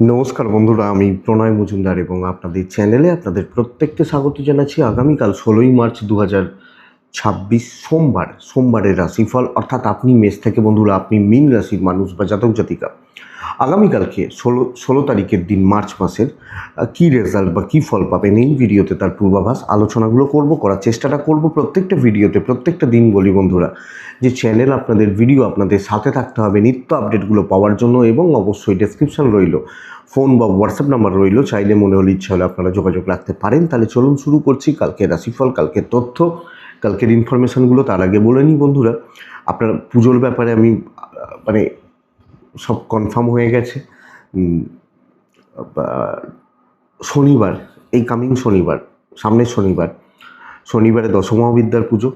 নমস্কার বন্ধুরা, আমি প্রণয় মজুমদার এবং আপনাদের চ্যানেলে আপনাদের প্রত্যেককে স্বাগত জানাচ্ছি। আগামীকাল 16ই মার্চ 2026 সোমবারের রাশিফল, অর্থাৎ আপনি মেষ থেকে বন্ধুরা আপনি মীন রাশির মানুষ বা জাতক জাতিকা আগামীকালকে 16 তারিখের দিন মার্চ মাসের কী রেজাল্ট বা কী ফল পাবেন এই ভিডিওতে তার পূর্বাভাস আলোচনাগুলো করার চেষ্টাটা করব। প্রত্যেকটা ভিডিওতে প্রত্যেকটা দিন বলি বন্ধুরা যে চ্যানেল আপনাদের ভিডিও আপনাদের সাথে থাকতে হবে নিত্য আপডেটগুলো পাওয়ার জন্য, এবং অবশ্যই ডেসক্রিপশন রইল, ফোন বা হোয়াটসঅ্যাপ নাম্বার রইল, চাইলে মনে হলে ইচ্ছা হলে আপনারা যোগাযোগ রাখতে পারেন। তাহলে চলুন শুরু করছি কালকের রাশিফল, কালকের তথ্য, কালকের ইনফরমেশানগুলো। তার আগে বলে নিই বন্ধুরা, আপনার পুজোর ব্যাপারে আমি মানে সব কনফার্ম হয়ে গেছে। শনিবার, এই কামিং শনিবার, সামনের শনিবারে দশমহাবিদ্যার পুজো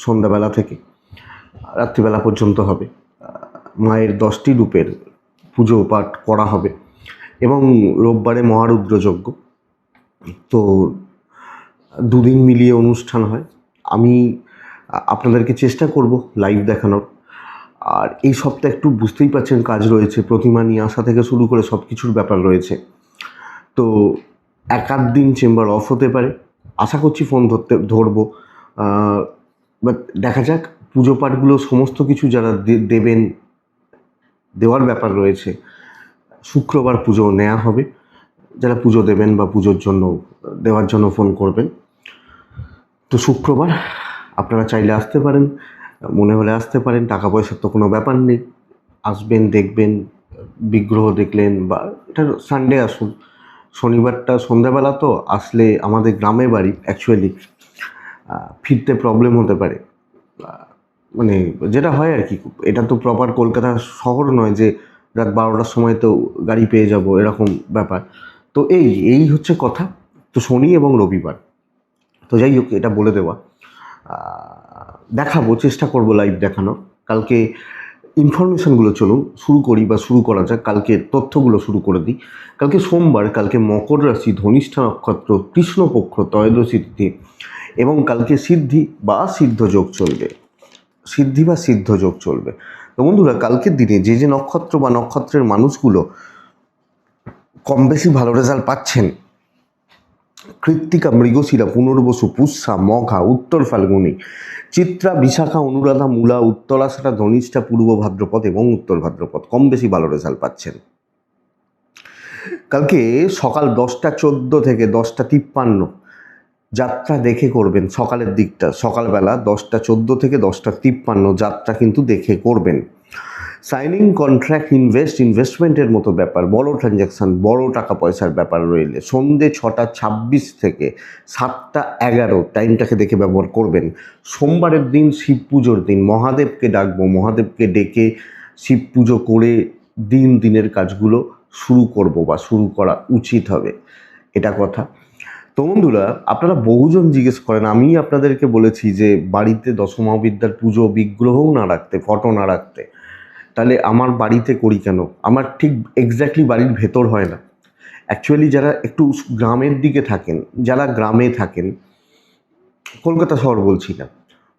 সন্ধ্যাবেলা থেকে রাত্রিবেলা পর্যন্ত হবে। মায়ের 10টি রূপের পুজো পাঠ করা হবে এবং রোববারে মহারুদ্রযজ্ঞ। তো দুদিন মিলিয়ে অনুষ্ঠান হয়। আমি আপনাদেরকে চেষ্টা করব লাইভ দেখানোর। আর এই সপ্তাহে একটু বুঝতেই পারছেন কাজ রয়েছে, প্রতিমা নিয়ে আসা থেকে শুরু করে সব কিছুর ব্যাপার রয়েছে। তো এক আধ দিন চেম্বার অফ হতে পারে, আশা করছি ফোন ধরবো। বাট দেখা যাক, পুজো পাঠগুলো সমস্ত কিছু যারা দেবেন, দেওয়ার ব্যাপার রয়েছে, শুক্রবার পুজো নেওয়া হবে। যারা পুজো দেবেন বা পুজোর জন্য দেওয়ার জন্য ফোন করবেন, তো শুক্রবার আপনারা চাইলে আসতে পারেন, মনে হলে আসতে পারেন, টাকা পয়সার তো কোনো ব্যাপার নেই। আসবেন, দেখবেন, বিগ্রহ দেখলেন, বা এটা সানডে আসুন। শনিবারটা সন্ধ্যাবেলা তো আসলে আমাদের গ্রামে বাড়ি, অ্যাকচুয়ালি ফিরতে প্রবলেম হতে পারে, মানে যেটা হয় আর কি। এটা তো প্রপার কলকাতা শহর নয় যে রাত 12টার সময় তো গাড়ি পেয়ে যাব, এরকম ব্যাপার। তো এই হচ্ছে কথা। তো শনি এবং রবিবার, তো যাই হোক, এটা বলে দেওয়া। দেখাবো, চেষ্টা করব লাইভ দেখানোর। কালকে ইনফরমেশানগুলো চলুন শুরু করা যাক। কালকের তথ্যগুলো শুরু করে দিই। কালকে সোমবার, কালকে মকর রাশি, ধনিষ্ঠা নক্ষত্র, কৃষ্ণপক্ষ, ত্রয়োদশী তিথি, এবং কালকে সিদ্ধি বা সিদ্ধ যোগ চলবে। তো বন্ধুরা, কালকের দিনে যে নক্ষত্র বা নক্ষত্রের মানুষগুলো কম বেশি ভালো রেজাল্ট পাচ্ছেন: কৃত্তিকা, মৃগশিরা, পুনর্বসু, পুষ্যা, মঘা, উত্তর ফাল্গুনী, চিত্রা, বিশাখা, অনুরাধা, মূলা, উত্তরাষাঢ়া, ধনিষ্ঠা, পূর্ব ভাদ্রপদ এবং উত্তর ভাদ্রপদ কম বেশি ভালো রেজাল্ট পাচ্ছেন। কালকে সকাল 10টা 14 থেকে 10টা 53 যাত্রা দেখে করবেন। সকালের দিকটা, সকালবেলা 10টা 14 থেকে 10টা 53 যাত্রা কিন্তু দেখে করবেন। সাইনিং কন্ট্রাক্ট, ইনভেস্টমেন্টের মতো ব্যাপার, বড় ট্রানজ্যাকশান, বড় টাকা পয়সার ব্যাপার রইলে সন্ধ্যে 6টা 26 থেকে 7টা 11 টাইমটাকে দেখে ব্যবহার করবেন। সোমবারের দিন শিব পুজোর দিন, মহাদেবকে ডাকবো, মহাদেবকে ডেকে শিব পুজো করে দিনের কাজগুলো শুরু করব বা শুরু করা উচিত হবে, এটা কথা। তো বন্ধুরা, আপনারা বহুজন জিজ্ঞেস করেন, আমি আপনাদেরকে বলেছি যে বাড়িতে দশমহাবিদ্যার পুজো বিগ্রহও না রাখতে, ফটো না রাখতে। তাহলে আমার বাড়িতে করি কেন? আমার ঠিক এক্স্যাক্টলি বাড়ির ভেতর হয় না। অ্যাকচুয়ালি যারা একটু গ্রামের দিকে থাকেন, যারা গ্রামে থাকেন, কলকাতা শহর বলছি না,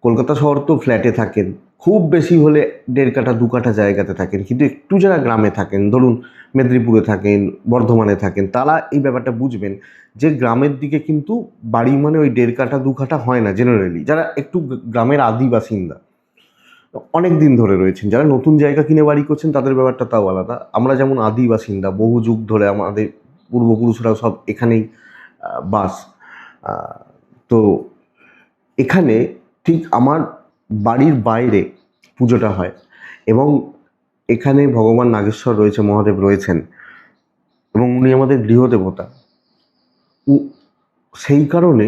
কলকাতা শহর তো ফ্ল্যাটে থাকেন, খুব বেশি হলে 1.5 কাঠা 2 কাঠা জায়গাতে থাকেন, কিন্তু একটু যারা গ্রামে থাকেন, ধরুন মেদিনীপুরে থাকেন, বর্ধমানে থাকেন, তারা এই ব্যাপারটা বুঝবেন যে গ্রামের দিকে কিন্তু বাড়ি মানে ওই 1.5 কাঠা 2 কাঠা হয় না জেনারেলি। যারা একটু গ্রামের আদি বাসিন্দা, অনেক দিন ধরে রয়েছেন, যারা নতুন জায়গা কিনে বাড়ি করছেন তাদের ব্যাপারটা তাও আলাদা। আমরা যেমন আদি বাসিন্দা, বহু যুগ ধরে আমাদের পূর্বপুরুষরাও সব এখানেই বাস। তো এখানে ঠিক আমার বাড়ির বাইরে পুজোটা হয়, এবং এখানে ভগবান নাগেশ্বর রয়েছে, মহাদেব রয়েছেন, এবং উনি আমাদের গৃহদেবতা। সেই কারণে,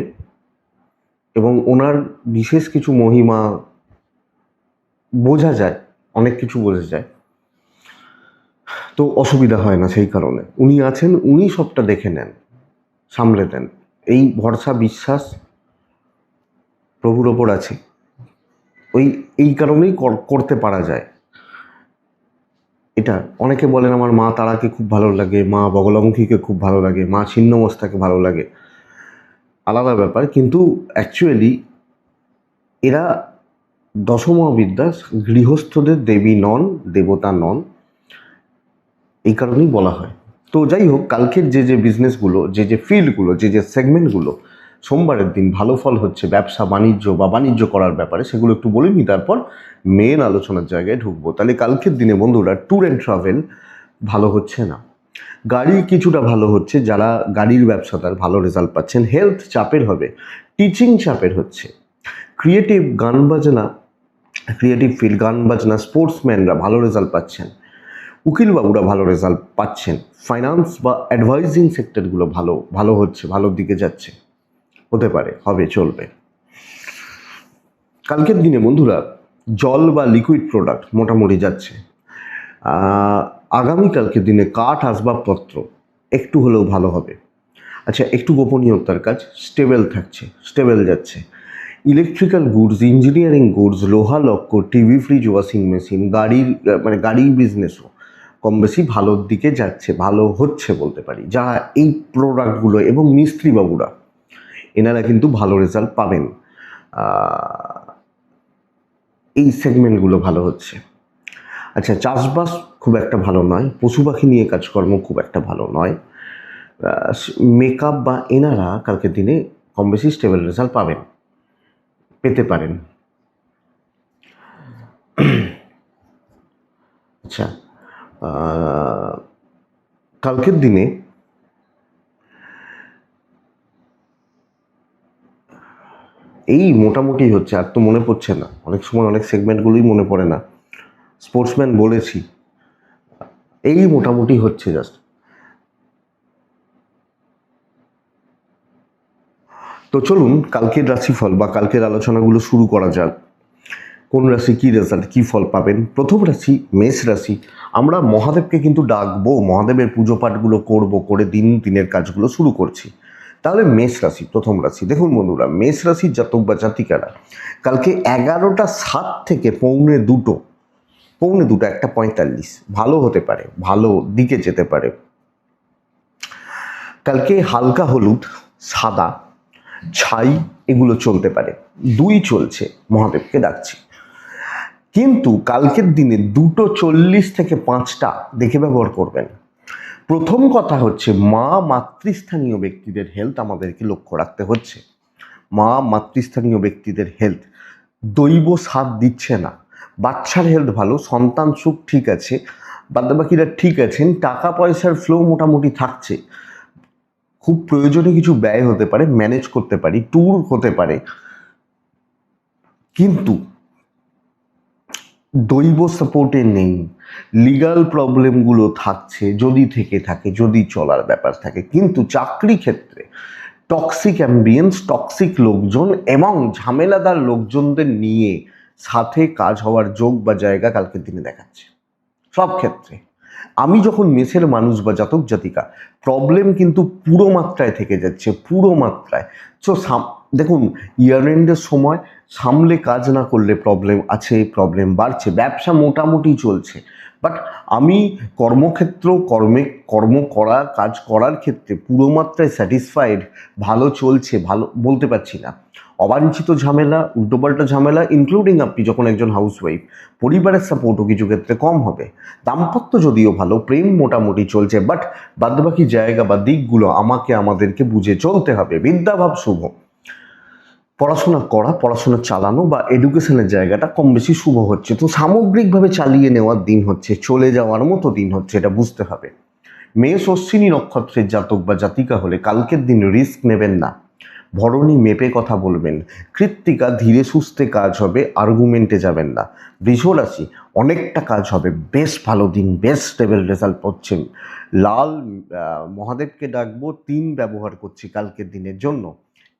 এবং ওনার বিশেষ কিছু মহিমা বোঝা যায়, অনেক কিছু বোঝা যায়, তো অসুবিধা হয় না। সেই কারণে উনি আছেন, উনি সবটা দেখে নেন, সামলে দেন। এই ভরসা বিশ্বাস প্রভুর ওপর আছে, এই কারণেই করতে পারা যায় এটা। অনেকে বলেন আমার মা তারাকে খুব ভালো লাগে, মা বগলামুখীকে খুব ভালো লাগে, মা ছিন্নমস্তাকে ভালো লাগে, আলাদা ব্যাপার। কিন্তু অ্যাকচুয়ালি এরা দশমহাবিদ্যা, গৃহস্থদের দেবী নন, দেবতা নন, এই কারণেই বলা হয়। তো যাই হোক, কালকের যে বিজনেসগুলো, যে ফিল্ডগুলো, যে সেগমেন্টগুলো সোমবারের দিন ভালো ফল হচ্ছে ব্যবসা বাণিজ্য বা বাণিজ্য করার ব্যাপারে, সেগুলো একটু বলে নিই, তারপর মেন আলোচনার জায়গায় ঢুকবো। তাহলে কালকের দিনে বন্ধুরা ট্যুর অ্যান্ড ট্রাভেল ভালো হচ্ছে না, গাড়ি কিছুটা ভালো হচ্ছে, যারা গাড়ির ব্যবসাদার ভালো রেজাল্ট পাচ্ছেন। হেলথ চাপের হবে, টিচিং চাপের হচ্ছে, ক্রিয়েটিভ গান বাজনা, ক্রিয়েটিভ ফিল্ড গান বাজনা, স্পোর্টসম্যানরা ভালো রেজাল্ট পাচ্ছেন, উকিলবাবুরা ভালো রেজাল্ট পাচ্ছেন, ফাইন্যান্স বা অ্যাডভাইজিং সেক্টরগুলো ভালো হচ্ছে, ভালোর দিকে যাচ্ছে, হতে পারে, হবে, চলবে। কালকের দিনে বন্ধুরা জল বা লিকুইড প্রোডাক্ট মোটামুটি যাচ্ছে। আগামীকালকের দিনে কাঠ আসবাবপত্র একটু হলেও ভালো হবে। আচ্ছা, একটু গোপনীয়তার কাজ স্টেবল থাকছে, স্টেবল যাচ্ছে। ইলেকট্রিক্যাল গুডস, ইঞ্জিনিয়ারিং গুডস, লোহা লক্কর, টিভি, ফ্রিজ, ওয়াশিং মেশিন, গাড়ির বিজনেসও কম বেশি ভালোর দিকে যাচ্ছে, ভালো হচ্ছে বলতে পারি। যারা এই প্রোডাক্টগুলো এবং মিস্ত্রিবাবুরা, এনারা কিন্তু ভালো রেজাল্ট পাবেন। এই সেগমেন্টগুলো ভালো হচ্ছে। আচ্ছা, চাষবাস খুব একটা ভালো নয়, পশু পাখি নিয়ে কাজকর্ম খুব একটা ভালো নয়। মেকআপ বা এনারা কালকের দিনে কম বেশি স্টেবল রেজাল্ট পাবেন, পেতে পারেন। আচ্ছা, কালকের দিনে এই মোটামুটি হচ্ছে, আর তো মনে পড়ছে না, অনেক সময় অনেক সেগমেন্টগুলোই মনে পড়ে না। স্পোর্টসম্যান বলেছি, এই মোটামুটি হচ্ছে জাস্ট। তো চলুন কালকের রাশিফল বা কালকের আলোচনাগুলো শুরু করা যাক। কোন রাশি কী রেজাল্ট, কী ফল পাবেন। প্রথম রাশি মেষ রাশি। আমরা মহাদেবকে কিন্তু ডাকবো, মহাদেবের পুজো পাঠগুলো করবো, করে দিনের কাজগুলো শুরু করছি। তাহলে মেষ রাশি প্রথম রাশি। দেখুন বন্ধুরা, মেষ রাশির জাতক বা জাতিকারা কালকে 11:07 থেকে 1:45 1:45 ভালো হতে পারে, ভালো দিকে যেতে পারে। কালকে হালকা হলুদ, সাদা, ছাই এগুলো চলতে পারে। 2 চলছে, মহাদেবকে ডাকছি। কিন্তু কালকের দিনে 2:40 থেকে 5টা দেখে ব্যবহার করবেন। প্রথম কথা হচ্ছে মাতৃস্থানীয় ব্যক্তিদের হেলথ আমাদেরকে লক্ষ্য রাখতে হচ্ছে। মাতৃস্থানীয় ব্যক্তিদের হেলথ দৈব সাথ দিচ্ছে না। বাচ্চার হেলথ ভালো, সন্তান সুখ ঠিক আছে, বাদবাকিরা ঠিক আছেন, টাকা পয়সার ফ্লো মোটামুটি থাকছে। খুব প্রয়োজনে কিছু ব্যয় হতে পারে, ম্যানেজ করতে পারি, ট্যুর হতে পারে, কিন্তু দৈব সাপোর্টে নেই। লিগাল প্রবলেমগুলো থাকছে, যদি থেকে থাকে, যদি চলার ব্যাপার থাকে। কিন্তু চাকরি ক্ষেত্রে টক্সিক অ্যাম্বিয়েন্স, টক্সিক লোকজন এবং ঝামেলাদার লোকজনদের নিয়ে সাথে কাজ হওয়ার যোগ বা জায়গা কালকের দিনে দেখাচ্ছে সব ক্ষেত্রে। আমি যখন মেষের মানুষ বা জাতক জাতিকা, প্রবলেম কিন্তু পুরো মাত্রায় থেকে যাচ্ছে, পুরো মাত্রায়। সো দেখুন, ইয়ার এন্ডের সময় সামলে কাজ না করলে প্রবলেম আছে, প্রবলেম বাড়ছে। ব্যবসা মোটামুটি চলছে, বাট আমি কর্ম করা, কাজ করার ক্ষেত্রে পুরো মাত্রায় স্যাটিসফাইড, ভালো চলছে, ভালো বলতে পারছি না। অবাঞ্ছিত ঝামেলা, উল্টোপাল্টা ঝামেলা, ইনক্লুডিং আপনি যখন একজন হাউসওয়াইফ, পরিবারের সাপোর্টও কিছু ক্ষেত্রে কম হবে। দাম্পত্য যদিও ভালো, প্রেম মোটামুটি চলছে, বাট বাদবাকি জায়গা বা দিকগুলো আমাদেরকে বুঝে চলতে হবে। বিদ্যাভাব শুভ, পড়াশোনা চালানো বা এডুকেশনের জায়গাটা কম বেশি শুভ হচ্ছে। তো সামগ্রিকভাবে চালিয়ে নেওয়ার দিন হচ্ছে, চলে যাওয়ার মতো দিন হচ্ছে, এটা বুঝতে হবে। মেষ অশ্বিনী নক্ষত্রের জাতক বা জাতিকা হলে কালকের দিন রিস্ক নেবেন না, ভরণী মেপে কথা বলবেন। কৃত্তিকা ধীরে সুস্থে কাজ হবে, আর্গুমেন্টে যাবেন না। বৃষ রাশি অনেকটা কাজ হবে, বেশ ভালো দিন, বেশ স্টেবল রেজাল্ট পাচ্ছেন। লাল মহাদেবকে ডাকবো, 3 ব্যবহার করছি কালকের দিনের জন্য।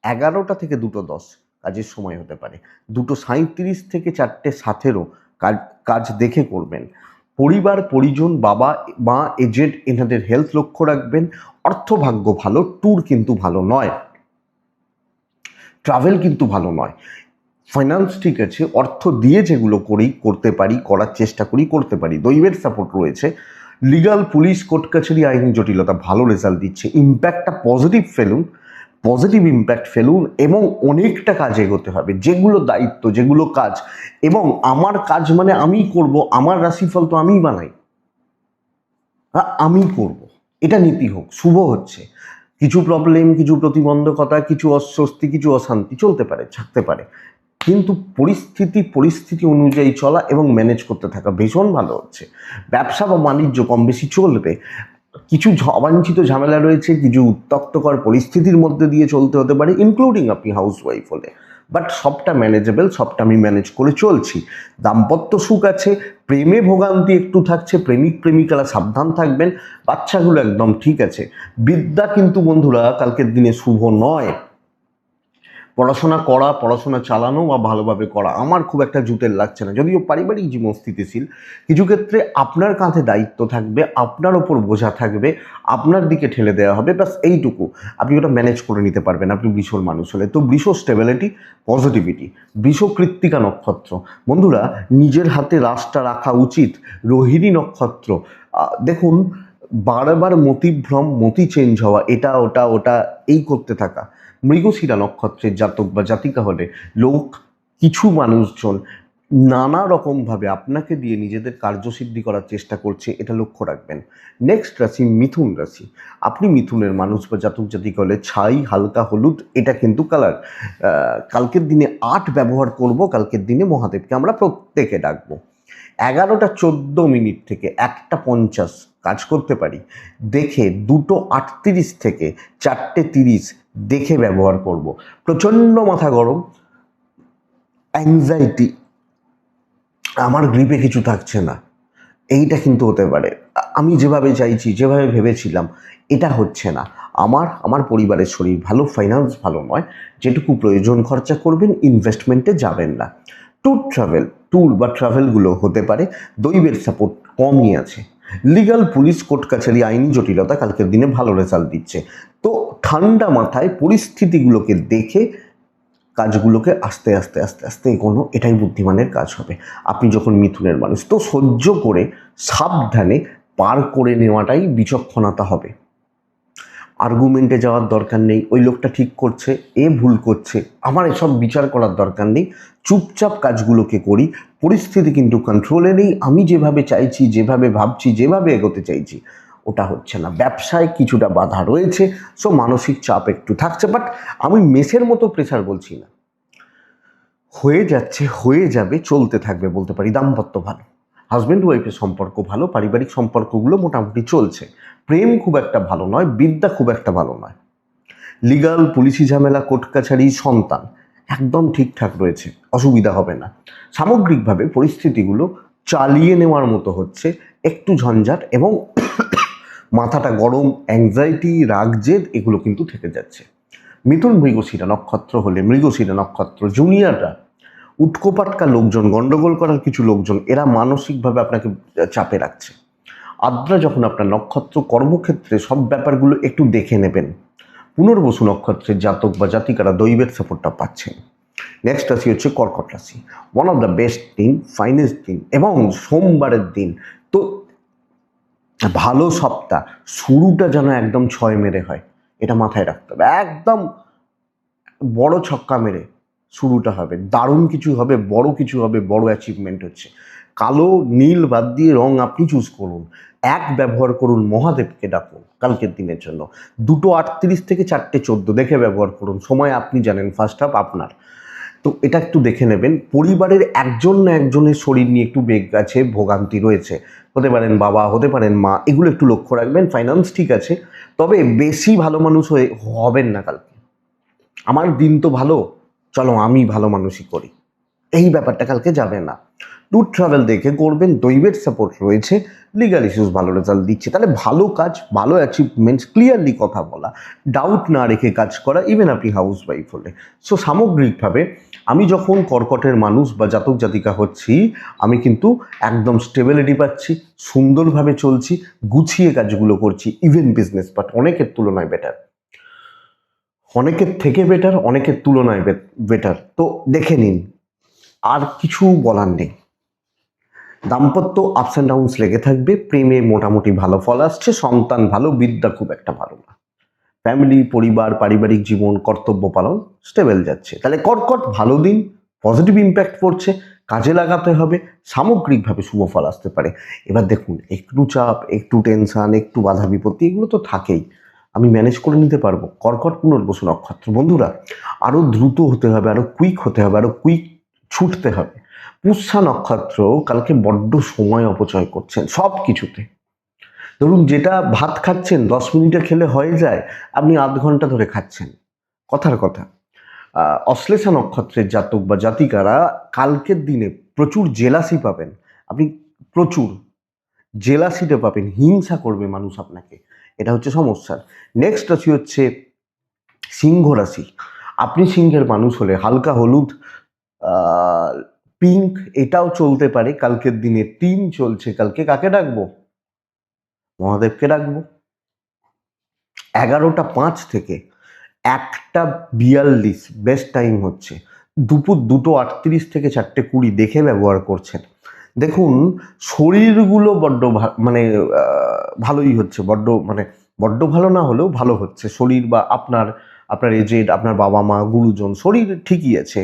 11টা থেকে 2:10 কাজের সময় হতে পারে। 2:37 থেকে 4:17 কাজ দেখে করবেন। পরিবার পরিজন, বাবা মা, এজেড, এনাদের হেলথ লক্ষ্য রাখবেন। অর্থভাগ্য ভালো, ট্যুর কিন্তু ভালো নয়, ট্রাভেল কিন্তু ভালো নয়। ফাইন্যান্স ঠিক আছে, অর্থ দিয়ে যেগুলো করতে পারি, করার চেষ্টা করি, করতে পারি। দৈবের সাপোর্ট রয়েছে। লিগাল, পুলিশ, কোর্ট কাছারি, আইনি জটিলতা ভালো রেজাল্ট দিচ্ছে। ইম্প্যাক্টটা পজিটিভ ইম্প্যাক্ট ফেলুন এবং অনেকটা কাজ এগোতে হবে। যেগুলো দায়িত্ব, যেগুলো কাজ, এবং আমার কাজ মানে আমি করব, আমার রাশিফল তো আমিই বানাই, আমি করব। এটা নীতি হোক, শুভ হচ্ছে। কিছু প্রবলেম, কিছু প্রতিবন্ধকতা, কিছু অস্বস্তি, কিছু অশান্তি চলতে পারে, থাকতে পারে, কিন্তু পরিস্থিতি অনুযায়ী চলা এবং ম্যানেজ করতে থাকা ভীষণ ভালো হচ্ছে। ব্যবসা বা বাণিজ্য কম বেশি চলবে। কিছু অবাঞ্ছিত ঝামেলা রয়েছে, কিছু উত্তক্তকর পরিস্থিতির মধ্যে দিয়ে চলতে হতে পারে, ইনক্লুডিং আপনি হাউসওয়াইফ হলে, বাট সবটা ম্যানেজেবল, সবটা আমি ম্যানেজ করে চলছি। দাম্পত্য সুখ আছে, প্রেমে ভোগান্তি একটু থাকছে, প্রেমিক প্রেমিকারা সাবধান থাকবেন, বাচ্চাগুলো একদম ঠিক আছে। বিদ্যা কিন্তু বন্ধুরা কালকের দিনে শুভ নয়। পড়াশোনা করা, পড়াশোনা চালানো বা ভালোভাবে করা আমার খুব একটা জুতের লাগছে না। যদিও পারিবারিক জীবন স্থিতিশীল, কিছু ক্ষেত্রে আপনার কাঁধে দায়িত্ব থাকবে, আপনার ওপর বোঝা থাকবে, আপনার দিকে ঠেলে দেওয়া হবে, ব্যাস এইটুকু। আপনি ওটা ম্যানেজ করে নিতে পারবেন আপনি বৃষর মানুষ হলে। তো বৃষ স্টেবিলিটি, পজিটিভিটি, বৃষ কৃত্তিকা নক্ষত্র। বন্ধুরা নিজের হাতে রাশটা রাখা উচিত। রোহিণী নক্ষত্র, দেখুন বারবার মতিভ্রম, মতি চেঞ্জ হওয়া, এটা ওটা ওটা এই করতে থাকা। মৃগশিরা নক্ষত্রের জাতক বা জাতিকা হলে কিছু মানুষজন নানা রকমভাবে আপনাকে দিয়ে নিজেদের কার্যসিদ্ধি করার চেষ্টা করছে, এটা লক্ষ্য রাখবেন। নেক্সট রাশি মিথুন রাশি। আপনি মিথুনের মানুষ বা জাতক জাতিকা হলে ছাই, হালকা হলুদ এটা কিন্তু কালার। কালকের দিনে 8 ব্যবহার করব, কালকের দিনে মহাদেবকে আমরা প্রত্যেকে ডাকবো। 11:14 থেকে 1:50 কাজ করতে পারি। দেখে 2:38 থেকে 4:30 দেখে ব্যবহার করব। প্রচণ্ড মাথা গরম, অ্যাংজাইটি, আমার গ্রিপে কিছু থাকছে না, এইটা কিন্তু হতে পারে। আমি যেভাবে চাইছি, যেভাবে ভেবেছিলাম, এটা হচ্ছে না। আমার পরিবারের শরীর ভালো, ফাইন্যান্স ভালো নয়, যেটুকু প্রয়োজন খরচা করবেন, ইনভেস্টমেন্টে যাবেন না। ট্যুর বা ট্রাভেলগুলো হতে পারে। দৈবের সাপোর্ট কমই আছে। লিগাল, পুলিশ, কোর্ট কাছারি, আইনি জটিলতা কালকের দিনে ভালো রেজাল্ট দিচ্ছে। তো ঠান্ডা মাথায় পরিস্থিতিগুলোকে দেখে কাজগুলোকে আস্তে আস্তে আস্তে আস্তে এগোনো, এটাই বুদ্ধিমানের কাজ হবে। আপনি যখন মিথুনের মানুষ, তো সহ্য করে সাবধানে পার করে নেওয়াটাই বিচক্ষণতা হবে। আর্গুমেন্টে যাওয়ার দরকার নেই, ওই লোকটা ঠিক করছে, এ ভুল করছে, আমার এসব বিচার করার দরকার নেই। চুপচাপ কাজগুলোকে করি, পরিস্থিতি কিন্তু কন্ট্রোলে নেই। আমি যেভাবে চাইছি, যেভাবে ভাবছি, যেভাবে এগোতে চাইছি, ওটা হচ্ছে না। ব্যবসায় কিছুটা বাধা রয়েছে, সো মানসিক চাপ একটু থাকছে, বাট আমি মেসের মতো প্রেসার বলছি না। হয়ে যাচ্ছে, হয়ে যাবে, চলতে থাকবে বলতে পারি। দাম্পত্য ভালো, হাজব্যান্ড ওয়াইফের সম্পর্ক ভালো, পারিবারিক সম্পর্কগুলো মোটামুটি চলছে। প্রেম খুব একটা ভালো নয়, বিদ্যা খুব একটা ভালো নয়। লিগাল, পুলিশি ঝামেলা, কোর্ট কাছারি, সন্তান একদম ঠিকঠাক রয়েছে, অসুবিধা হবে না। সামগ্রিকভাবে পরিস্থিতিগুলো চালিয়ে নেওয়ার মতো হচ্ছে, একটু ঝঞ্ঝাট এবং মাথাটা গরম, অ্যাংজাইটি, রাগ, জেদ এগুলো কিন্তু থেকে যাচ্ছে। মিথুন মৃগশিরা নক্ষত্র হলে, মৃগশিরা নক্ষত্র জুনিয়ররা, উটকোপাটকা লোকজন, গন্ডগোল করার কিছু লোকজন, এরা মানসিকভাবে আপনাকে চাপে রাখছে। আদ্রা যখন আপনার নক্ষত্র, কর্মক্ষেত্রে সব ব্যাপারগুলো একটু দেখে নেবেন। পুনর্বসু নক্ষত্রের জাতক বা জাতিকারা দৈবের সাপোর্টটা পাচ্ছেন। নেক্সট রাশি হচ্ছে কর্কট রাশি। ওয়ান অফ দ্য বেস্ট দিন, ফাইনেস্ট দিন এবং সোমবারের দিন। তো ভালো সপ্তাহ, শুরুটা যেন একদম 6 মেরে হয়, এটা মাথায় রাখতে হবে। একদম বড় ছক্কা মেরে শুরুটা হবে, দারুণ কিছু হবে, বড় কিছু হবে, বড় অ্যাচিভমেন্ট হচ্ছে। কালো নীল বাদ দিয়ে রং আপনি চুজ করুন, এক ব্যবহার করুন, মহাদেবকে ডাকুন কালকের দিনের জন্য। 2:38 থেকে 4:14 দেখে ব্যবহার করুন, সময় আপনি জানেন, ফার্স্ট হাফ আপনার। তো এটা একটু দেখে নেবেন। পরিবারের একজন না একজনের শরীর নিয়ে একটু বেগ আছে, ভোগান্তি রয়েছে, হতে পারেন বাবা, হতে পারেন মা, এগুলো একটু লক্ষ্য রাখবেন। ফাইন্যান্স ঠিক আছে, তবে বেশি ভালো মানুষ হবেন না কালকে। আমার দিন তো ভালো, চলো আমি ভালো মানুষই করি, এই ব্যাপারটা কালকে যাবে না। ট্যুর ট্রাভেল দেখে করবেন, দৈবের সাপোর্ট রয়েছে, লিগাল ইস্যুস ভালো রেজাল্ট দিচ্ছে। তাহলে ভালো কাজ, ভালো অ্যাচিভমেন্টস, ক্লিয়ারলি কথা বলা, ডাউট না রেখে কাজ করা, ইভেন আপনি হাউস ওয়াইফ হলে। সো সামগ্রিকভাবে আমি যখন কর্কটের মানুষ বা জাতক জাতিকা হচ্ছি, আমি কিন্তু একদম স্টেবিলিটি পাচ্ছি, সুন্দরভাবে চলছি, গুছিয়ে কাজগুলো করছি। ইভেন বিজনেস বাট অনেকের তুলনায় বেটার, অনেকের থেকে বেটার, অনেকের তুলনায় বেটার। তো দেখে নিন, আর কিছু বলার নেই। দাম্পত্য আপস অ্যান্ড ডাউনস লেগে থাকবে, প্রেমে মোটামুটি ভালো ফল আসছে, সন্তান ভালো, বিদ্যা খুব একটা ভালো না। ফ্যামিলি, পরিবার, পারিবারিক জীবন, কর্তব্য পালন স্টেবল যাচ্ছে। তাহলে কর্কট ভালো দিন, পজিটিভ ইম্প্যাক্ট পড়ছে। কাজে লাগাতে হবে, সামগ্রিকভাবে শুভ ফল আসতে পারে। এবার দেখুন, একটু চাপ, একটু টেনশান, একটু বাধা বিপত্তি এগুলো তো থাকেই, আমি ম্যানেজ করে নিতে পারবো। কর্কট পুনর্বসু নক্ষত্র বন্ধুরা, আরও দ্রুত হতে হবে, আরও কুইক হতে হবে, আরও কুইক ছুটতে হবে। পুষ্যা নক্ষত্র কালকে বড্ড সময় অপচয় করছেন সব কিছুতে। ধরুন যেটা ভাত খাচ্ছেন 10 মিনিটে খেলে হয়ে যায়, আপনি আধ ঘন্টা ধরে খাচ্ছেন। কথার কথা, অশ্লেষা নক্ষত্রের জাতক বা জাতিকারা কালকের দিনে প্রচুর জেলাসি পাবেন। আপনি প্রচুর জেলাসিতে পাবেন, হিংসা করবে মানুষ আপনাকে, এটা হচ্ছে সমস্যা। নেক্সট রাশি হচ্ছে সিংহ রাশি। আপনি সিংহের মানুষ হলে হালকা হলুদ, পিঙ্ক এটাও চলতে পারে কালকের দিনে। 3 চলছে কালকে, কাকে ডাকবো? মহাদেবকে ডাকবো। 11টা 5 থেকে 1টা 42 বেস্ট টাইম হচ্ছে। দুপুর 2টো 38 থেকে 4টে 20 দেখে ব্যবহার করছেন। দেখুন শরীরগুলো বড্ড মানে ভালোই হচ্ছে, বড্ড ভালো না হলেও ভালো হচ্ছে শরীর, বা আপনার এজেড, আপনার বাবা মা, গুরুজন, শরীর ঠিকই আছে।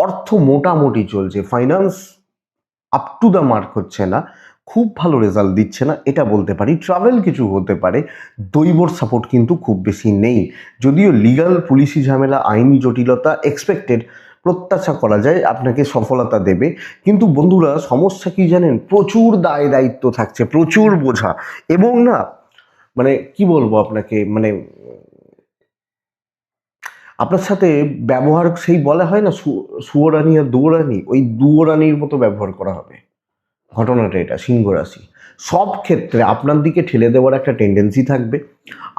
অর্থ মোটামুটি চলছে, finance up to the mark হচ্ছে না, খুব ভালো রেজাল্ট দিচ্ছে না, এটা বলতে পারি। ট্রাভেল কিছু হতে পারে, দৈবর সাপোর্ট কিন্তু খুব বেশি নেই। যদিও লিগাল পুলিশি ঝামেলা, আইনি জটিলতা এক্সপেক্টেড, প্রত্যাশা করা যায় আপনাকে সফলতা দেবে। কিন্তু বন্ধুরা সমস্যা কি জানেন? প্রচুর দায় দায়িত্ব থাকছে, প্রচুর বোঝা, এবং না মানে কি বলবো আপনাকে, মানে আপনার সাথে ব্যবহার সেই বলা হয় না সুয়োরানি আর দুয়োরানি, ওই দুয়োরানির মতো ব্যবহার করা হবে। ঘটনাটা এটা। সিংহ রাশি সব ক্ষেত্রে আপনার দিকে ঠেলে দেওয়ার একটা টেন্ডেন্সি থাকবে,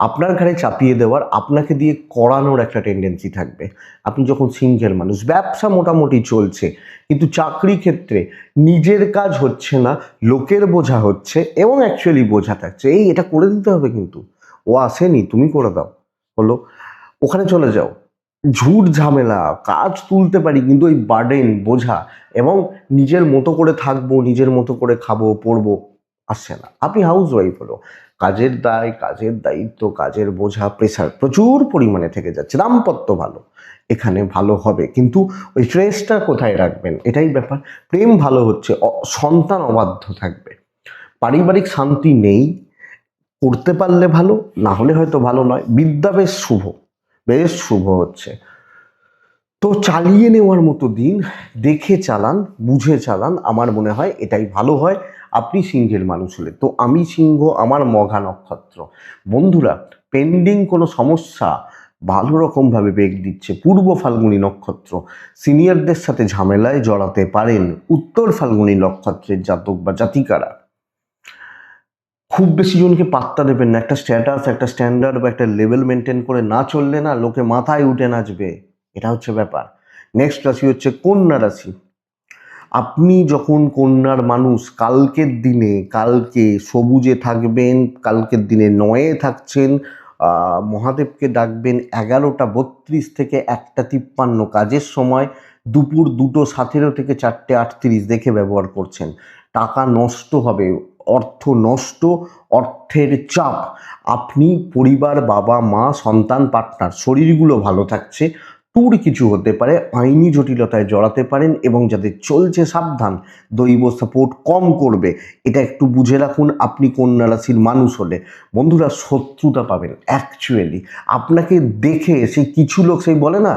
আপনার ঘাড়ে চাপিয়ে দেওয়ার, আপনাকে দিয়ে করানোর একটা টেন্ডেন্সি থাকবে। আপনি যখন সিংহের মানুষ, ব্যবসা মোটামুটি চলছে, কিন্তু চাকরি ক্ষেত্রে নিজের কাজ হচ্ছে না, লোকের বোঝা হচ্ছে, এবং অ্যাকচুয়ালি বোঝা থাকছে, এই এটা করে দিতে হবে, কিন্তু ও আসেনি, তুমি করে দাও, হলো, ওখানে চলে যাও। ঝুট ঝামেলা, কাজ তুলতে পারি কিন্তু ওই বার্ডেন, বোঝা, এবং নিজের মতো করে থাকবো, নিজের মতো করে খাবো পরবো, আসছে না। আপনি হাউস ওয়াইফ হলো, কাজের দায়, কাজের দায়িত্ব, কাজের বোঝা, প্রেশার প্রচুর পরিমাণে থেকে যাচ্ছে। দাম্পত্য ভালো, এখানে ভালো হবে, কিন্তু ওই স্ট্রেসটা কোথায় রাখবেন এটাই ব্যাপার। প্রেম ভালো হচ্ছে, সন্তান অবাধ্য থাকবে। পারিবারিক শান্তি নেই, করতে পারলে ভালো, না হলে হয়তো ভালো নয়। বিদ্যা বেশ শুভ, বেশ শুভ হচ্ছে। তো চালিয়ে নেওয়ার মতো দিন, দেখে চালান, বুঝে চালান, আমার মনে হয় এটাই ভালো হয় আপনি সিংহের মানুষ হলে। তো আমি সিংহ, আমার মঘা নক্ষত্র। বন্ধুরা পেন্ডিং কোনো সমস্যা ভালো রকমভাবে বেগ দিচ্ছে। পূর্ব ফাল্গুনী নক্ষত্র, সিনিয়রদের সাথে ঝামেলায় জড়াতে পারেন। উত্তর ফাল্গুনী নক্ষত্রের জাতক বা জাতিকারা খুব বেশি জনকে পাত্তা দেবেন না। একটা স্ট্যাটাস, একটা স্ট্যান্ডার্ড বা একটা লেভেল মেনটেন করে না চললে না লোকে মাথায় উঠে নাচবে, এটা হচ্ছে ব্যাপার। নেক্সট রাশি হচ্ছে কন্যা রাশি। আপনি যখন কন্যার মানুষ, কালকের দিনে, কালকে সবুজে থাকবেন, কালকের দিনে 9-এ থাকছেন, মহাদেবকে ডাকবেন। 11টা 32 থেকে 1টা 53 কাজের সময়, দুপুর 2টো 17 থেকে 4টে 38 দেখে ব্যবহার করছেন। টাকা নষ্ট হবে, অর্থ নষ্ট, অর্থের চাপ। আপনি পরিবার, বাবা মা, সন্তান, পার্টনার, শরীরগুলো ভালো থাকছে। ট্যুর কিছু হতে পারে, আইনি জটিলতায় জড়াতে পারেন, এবং যাদের চলছে সাবধান, দৈব সাপোর্ট কম করবে, এটা একটু বুঝে রাখুন আপনি কন্যা রাশির মানুষ হলে। বন্ধুরা শত্রুতা পাবেন, অ্যাকচুয়ালি আপনাকে দেখে সেই কিছু লোক, সেই বলে না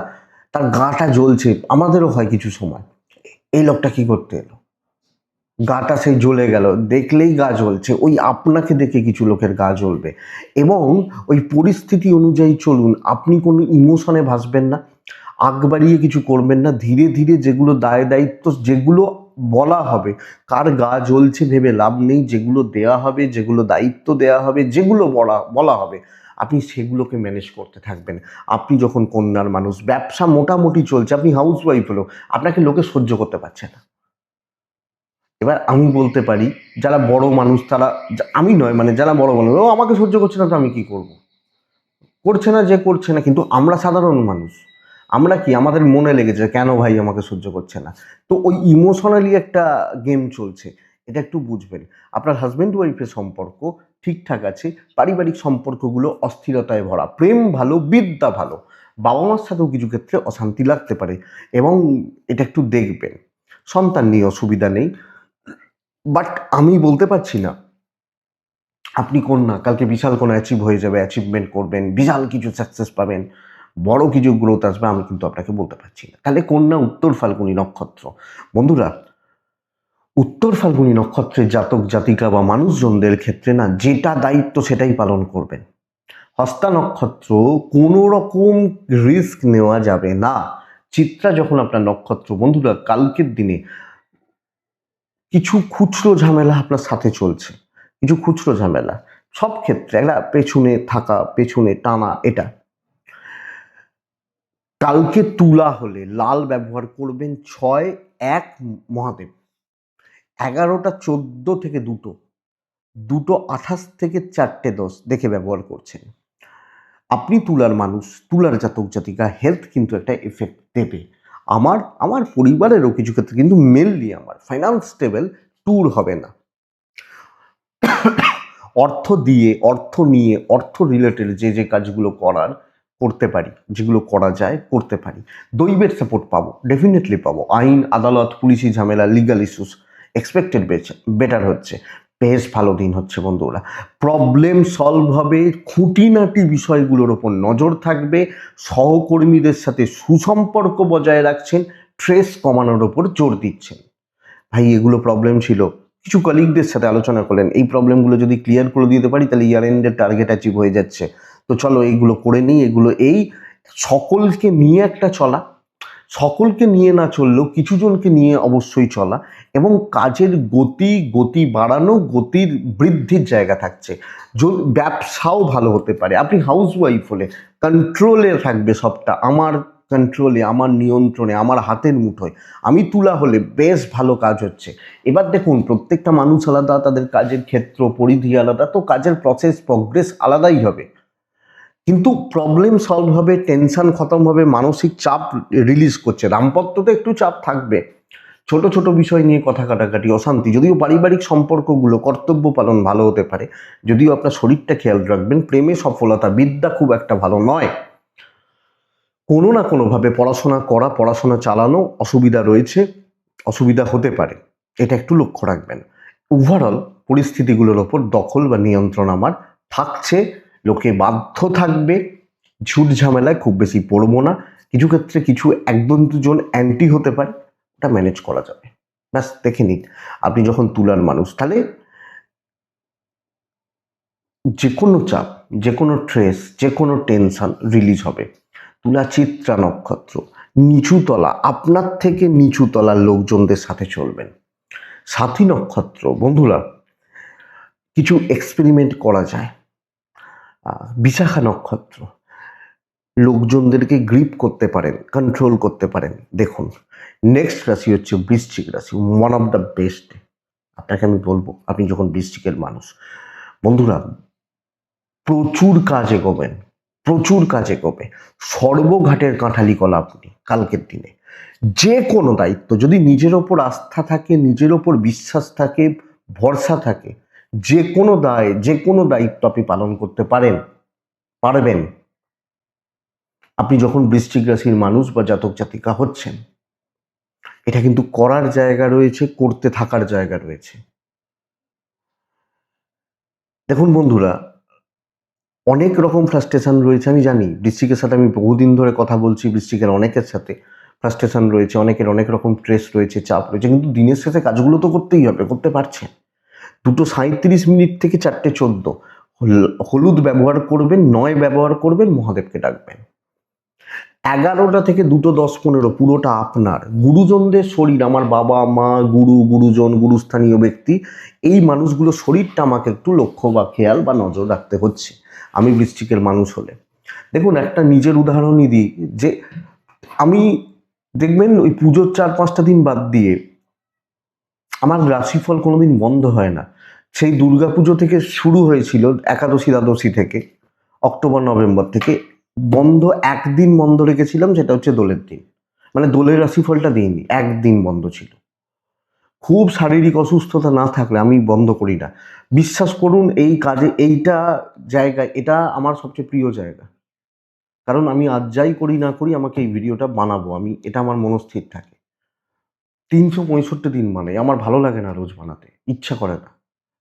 তার গাটা জ্বলছে, আমাদেরও হয় কিছু সময়, এই লোকটা কি করতে এলো, গাটা সেই জ্বলে গেল, দেখলেই গা জ্বলছে, ওই আপনাকে দেখে কিছু লোকের গা জ্বলবে। এবং ওই পরিস্থিতি অনুযায়ী চলুন, আপনি কোনো ইমোশনে ভাসবেন না, আগ বাড়িয়ে কিছু করবেন না। ধীরে ধীরে যেগুলো দায় দায়িত্ব, যেগুলো বলা হবে, কার গা জ্বলছে ভেবে লাভ নেই, যেগুলো দেয়া হবে, যেগুলো দায়িত্ব দেয়া হবে, যেগুলো বলা হবে, আপনি সেগুলোকে ম্যানেজ করতে থাকবেন। আপনি যখন কন্যার মানুষ, ব্যবসা মোটামুটি চলছে, আপনি হাউস ওয়াইফ হলেও আপনাকে লোকে সহ্য করতে পারছে না। এবার আমি বলতে পারি যারা বড় মানুষ, তারা, আমি নয়, মানে যারা বড় মানুষ, ও আমাকে সহ্য করছে না তো আমি কি করব, করছে না যে করছে না, কিন্তু আমরা সাধারণ মানুষ, আমরা কি, আমাদের মনে লেগেছে কেন ভাই আমাকে সহ্য করছে না। তো ওই ইমোশনালি একটা গেম চলছে, এটা একটু বুঝবেন। আপনার হাজব্যান্ড ওয়াইফের সম্পর্ক ঠিকঠাক আছে, পারিবারিক সম্পর্কগুলো অস্থিরতায় ভরা। প্রেম ভালো, বিদ্যা ভালো, বাবা মার সাথেও কিছু ক্ষেত্রে অশান্তি লাগতে পারে, এবং এটা একটু দেখবেন। সন্তান নিয়ে অসুবিধা নেই, বাট আমি বলতে পারছি না আপনি কন্যা কালকে বিশাল কোনো অ্যাচিভ হয়ে যাবে, অ্যাচিভমেন্ট করবেন, বিশাল কিছু সাকসেস পাবেন, বড় কিছু গ্রোথ আসবে, আমি কিন্তু আপনাকে বলতে পারছি না। তাহলে কন্যা উত্তর ফাল্গুনী নক্ষত্র। বন্ধুরা, উত্তর ফাল্গুনী নক্ষত্রের জাতক জাতিকা বা মানুষজনদের ক্ষেত্রে না যেটা দায়িত্ব সেটাই পালন করবেন। হস্তা নক্ষত্র কোনো রকম রিস্ক নেওয়া যাবে না। চিত্রা যখন আপনার নক্ষত্র, বন্ধুরা কালকের দিনে কিছু খুচরো ঝামেলা আপনার সাথে চলছে, কিছু খুচরো ঝামেলা সব ক্ষেত্রে, একটা পেছনে থাকা, পেছনে টানা, এটা কালকে তুলা হলে লাল ব্যবহার করবেন। 6-1 মহাদেব, 11টা 14 থেকে 2টো 28 থেকে 4টে 10 দেখে ব্যবহার করছেন। আপনি তুলার মানুষ, তুলার জাতক জাতিকা, হেলথ কিন্তু একটা এফেক্ট দেবে। আমার পরিবারেরও কিছু ক্ষেত্রে, কিন্তু মেনলি আমার ফাইন্যান্স স্টেবল, ট্যুর হবে না। অর্থ দিয়ে, অর্থ নিয়ে, অর্থ রিলেটেড যে কাজগুলো করতে পারি, যেগুলো করা যায় করতে পারি। দৈবের সাপোর্ট পাবো, ডেফিনেটলি পাবো। আইন আদালত, পুলিশি ঝামেলা, লিগাল ইস্যুস এক্সপেক্টেড বেটার হচ্ছে। বেশ ভালো দিন হচ্ছে বন্ধুরা, প্রবলেম সলভ হবে, খুঁটিনাটি বিষয়গুলোর ওপর নজর থাকবে, সহকর্মীদের সাথে সুসম্পর্ক বজায় রাখছেন, স্ট্রেস কমানোর ওপর জোর দিচ্ছেন। ভাই এগুলো প্রবলেম ছিল, কিছু কলিগদের সাথে আলোচনা করলেন, এই প্রবলেমগুলো যদি ক্লিয়ার করে দিতে পারি তাহলে ইয়ার এন্ডের টার্গেট অ্যাচিভ হয়ে যাচ্ছে, তো চলো এইগুলো করে নিই। এগুলো এই সকলকে নিয়ে একটা চলা, সকলকে নিয়ে না চললেও কিছু জনকে নিয়ে অবশ্যই চলা, এবং কাজের গতি বাড়ানো, গতির বৃদ্ধির জায়গা থাকছে। ব্যবসাও ভালো হতে পারে। আপনি হাউসওয়াইফ হলে কন্ট্রোলে থাকবে সবটা, আমার কন্ট্রোলে, আমার নিয়ন্ত্রণে, আমার হাতের মুঠোয়। আমি তুলা হলে বেশ ভালো কাজ হচ্ছে। এবার দেখুন, প্রত্যেকটা মানুষ আলাদা, তাদের কাজের ক্ষেত্র পরিধি আলাদা, তো কাজের প্রসেস প্রগ্রেস আলাদাই হবে, কিন্তু প্রবলেম সলভ হবে, টেনশন খতম হবে, মানসিক চাপ রিলিজ করছে। দাম্পত্যতে একটু চাপ থাকবে, ছোট ছোট বিষয় নিয়ে কথা কাটাকাটি, অশান্তি, যদিও পারিবারিক সম্পর্কগুলো, কর্তব্য পালন ভালো হতে পারে, যদিও আপনার শরীরটা খেয়াল রাখবেন। প্রেমে সফলতা, বিদ্যা খুব একটা ভালো নয়, কোনো না কোনোভাবে পড়াশোনা চালানো অসুবিধা রয়েছে, অসুবিধা হতে পারে, এটা একটু লক্ষ্য রাখবেন। ওভারঅল পরিস্থিতিগুলোর ওপর দখল বা নিয়ন্ত্রণ আমার থাকছে, লোকে বাধ্য থাকবে, ঝুট ঝামেলায় খুব বেশি পড়বো না। কিছু ক্ষেত্রে কিছু একজন দুজন অ্যান্টি হতে পারে, ওটা ম্যানেজ করা যাবে। ব্যাস দেখে নিন, আপনি যখন তুলার মানুষ, তাহলে যে কোনো চাপ, যে কোনো স্ট্রেস, যে কোনো টেনশন রিলিজ হবে। তুলা চিত্রা নক্ষত্র, নিচুতলা, আপনার থেকে নিচুতলার লোকজনদের সাথে চলবেন। সাথী নক্ষত্র, বন্ধুরা কিছু এক্সপেরিমেন্ট করা যায়। বিশাখা নক্ষত্র, লোকজনদেরকে গ্রিপ করতে পারেন, কন্ট্রোল করতে পারেন। দেখুন, নেক্সট রাশি হচ্ছে বৃশ্চিক রাশি, ওয়ান অফ দ্য বেস্ট। আপনাকে আমি বলবো, আপনি যখন বৃশ্চিকের মানুষ, বন্ধুরা প্রচুর কাজ এগোবেন, প্রচুর কাজ এগোবে, সর্বঘাটের কাঁঠালি কলা আপনি কালকের দিনে। যে কোনো দায়িত্ব যদি নিজের ওপর আস্থা থাকে, নিজের ওপর বিশ্বাস থাকে, ভরসা থাকে, যে কোনো যে কোনো দায়িত্ব আপনি পালন করতে পারবেন। আপনি যখন বৃশ্চিক রাশির মানুষ বা জাতক জাতিকা হচ্ছেন, এটা কিন্তু করার জায়গা রয়েছে, করতে থাকার জায়গা রয়েছে। দেখুন বন্ধুরা, অনেক রকম ফ্রাস্ট্রেশন রয়েছে, আমি জানি। বৃশ্চিকের সাথে আমি বহুদিন ধরে কথা বলছি, বৃশ্চিকের অনেকের সাথে ফ্রাস্ট্রেশন রয়েছে, অনেকের অনেক রকম স্ট্রেস রয়েছে, চাপ রয়েছে, কিন্তু দিনের শেষে কাজগুলো তো করতেই হবে, করতে পারছেন। 2:37 থেকে 4:14 হলুদ ব্যবহার করবেন, 9 ব্যবহার করবেন, মহাদেবকে ডাকবেন। 11টা থেকে 2:10-15 পুরোটা আপনার। গুরুজনদের শরীর, আমার বাবা মা, গুরুজন, গুরুস্থানীয় ব্যক্তি, এই মানুষগুলো শরীরটা আমাকে একটু লক্ষ্য বা খেয়াল বা নজর রাখতে হচ্ছে আমি বৃশ্চিকের মানুষ হলে। দেখুন, একটা নিজের উদাহরণই দিই, যে আমি দেখবেন ওই পুজোর 4-5টা দিন বাদ দিয়ে আমার রাশিফল কোনোদিন বন্ধ হয় না। সেই দুর্গাপুজো থেকে শুরু হয়েছিল, একাদশী দ্বাদশী থেকে, অক্টোবর নভেম্বর থেকে বন্ধ, একদিন বন্ধ রেখেছিলাম, সেটা হচ্ছে দোলের দিন। মানে দোলের রাশিফলটা দিইনি, একদিন বন্ধ ছিল। খুব শারীরিক অসুস্থতা না থাকলে আমি বন্ধ করি না। বিশ্বাস করুন, এই কাজে এইটা জায়গায়, এটা আমার সবচেয়ে প্রিয় জায়গা, কারণ আমি আজ যাই করি না করি আমাকে এই ভিডিওটা বানাবো, আমি এটা আমার মনস্থির থাকে। 365 দিন মানে আমার ভালো লাগে না রোজ বানাতে, ইচ্ছা করে না।